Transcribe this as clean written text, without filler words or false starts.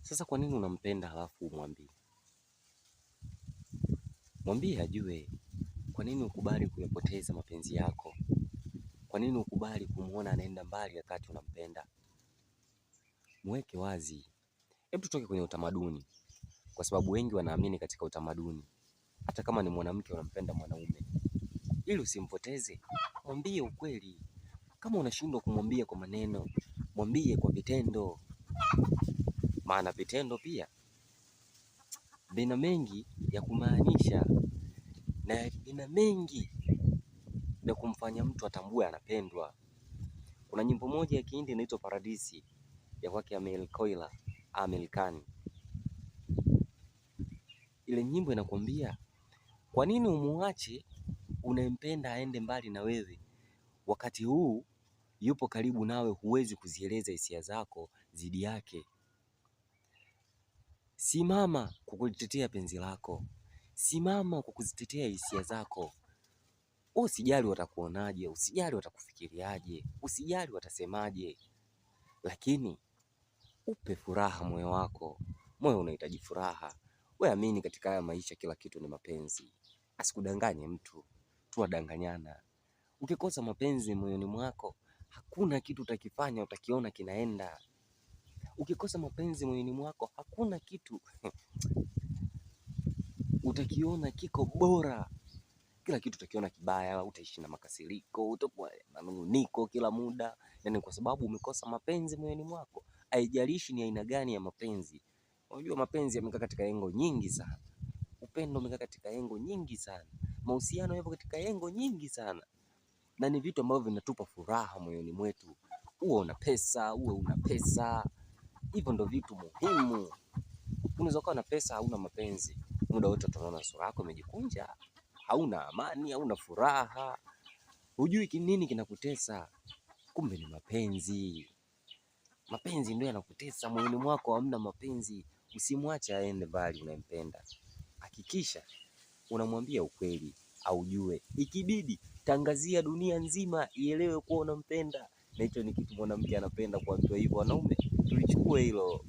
Sasa kwa nini unampenda halafu umwambie? Mwambie ajue. Kwa nini ukubali kuyapoteza mapenzi yako? Kwa nini ukubali kumuona anaenda mbali wakati unampenda? Mweke wazi. Hebu tutoke kwenye utamaduni, kwa sababu wengi wanaamini katika utamaduni. Hata kama ni mwanamke unampenda mwanaume, ili usimpoteze, mwambie ukweli. Kama unashindwa kumwambia kwa maneno, mwambie kwa vitendo. Maana vitendo pia vina mengi ya kumaanisha na vina mengi ya kumfanya mtu atambue anapendwa. Kuna nyimbo moja ya Kihindi inaitwa Paradisi ya kwake Amir Khan. Ile nyimbo inakwambia, kwa nini umuache unayempenda aende mbali na wewe, wakati huu yupo karibu nawe, huwezi kuzieleza hisia zako dhidi yake. Simama kwa kulitetea penzi lako. Simama kwa kuzitetea hisia zako. Usijali watakuonaje, usijali watakufikiriaje, usijali watasemaje, lakini upe furaha moyo wako. Moyo unahitaji furaha. Wewe amini katika haya maisha kila kitu ni mapenzi. Asikudanganye mtu, tuwadanganyana. Ukikosa mapenzi moyoni mwako, hakuna kitu utakifanya utakiona kinaenda. Ukikosa mapenzi moyoni mwako, hakuna kitu utakiona kiko bora. Kila kitu utakiona kibaya, utaishi na makasiriko, utakuwa na manunguniko kila muda. Yani kwa sababu umekosa mapenzi moyoni mwako. Haijalishi ni aina gani ya mapenzi. Unajua mapenzi yamekaa katika engo nyingi sana. Upendo umekaa katika engo nyingi sana. Mahusiano yapo katika engo nyingi sana. Na ni vitu ambavyo vinatupa furaha moyoni mwetu. Uwe una pesa, uwe una pesa. Hivyo ndo vitu muhimu. Unaweza kuwa na pesa hauna mapenzi, muda wote tunaona sura yako imejikunja, hauna amani, hauna furaha, hujui nini kinakutesa. Kumbe ni mapenzi. Mapenzi ndio yanakutesa moyoni mwako, hamna mapenzi. Usimwache aende mbali unayempenda. Hakikisha unamwambia ukweli, aujue. Ikibidi tangazia dunia nzima ielewe kuwa unampenda. Na hicho ni kitu mwanamke anapenda kuambiwa hivyo. Wanaume tulichukue hilo.